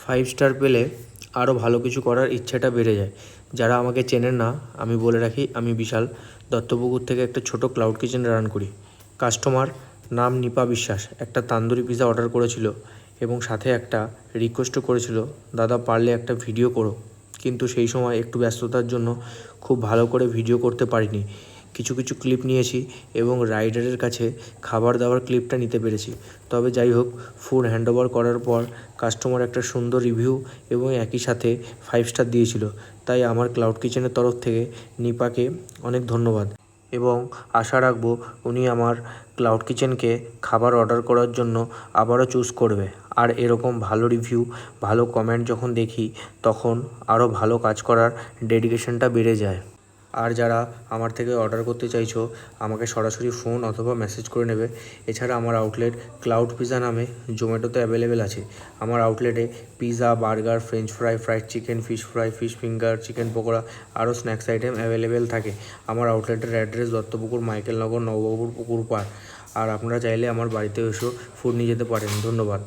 5 star পেলে আরও ভালো কিছু করার ইচ্ছেটা বেড়ে যায়। যারা আমাকে চেনেন না, আমি বলে রাখি, আমি বিশাল দত্তপুকুর থেকে একটা ছোট ক্লাউড কিচেন রান করি। কাস্টমার নাম নিপা বিশ্বাস একটা তান্দুরি পিৎজা অর্ডার করেছিল এবং সাথে একটা রিকোয়েস্টও করেছিল, দাদা পারলে একটা ভিডিও করো। কিন্তু সেই সময় একটু ব্যস্ততার জন্য খুব ভালো করে ভিডিও করতে পারিনি। কিছু কিছু ক্লিপ নিয়েছি এবং রাইডারের কাছে খাবার দাবার ক্লিপটা নিতে পেরেছি। তবে যাই হোক, ফুড হ্যান্ডওভার করার পর কাস্টমার একটা সুন্দর রিভিউ এবং একই সাথে 5 স্টার দিয়েছিল। তাই আমার ক্লাউড কিচেনের তরফ থেকে নিপাকে অনেক ধন্যবাদ এবং আশা রাখবো উনি আমার ক্লাউড কিচেনকে খাবার অর্ডার করার জন্য আবারও চুজ করবে। আর এরকম ভালো রিভিউ, ভালো কমেন্ট যখন দেখি, তখন আরও ভালো কাজ করার ডেডিকেশনটা বেড়ে যায়। আর যারা আমার থেকে অর্ডার করতে চাইছো, আমাকে সরাসরি ফোন অথবা মেসেজ করে নেবে। এছাড়া আমার আউটলেট ক্লাউড পিৎজা নামে জোম্যাটোতে অ্যাভেলেবেল আছে। আমার আউটলেটে pizza, burger, French fry, fried chicken, fish fry, fish finger, chicken pakora, আরও স্ন্যাক্স আইটেম অ্যাভেলেবেল থাকে। আমার আউটলেটের অ্যাড্রেস দত্তপুকুর, মাইকেলনগর, নববাবুর পুকুর পাড়। আর আপনারা চাইলে আমার বাড়িতে এসেও ফুড নিয়ে যেতে পারেন। ধন্যবাদ।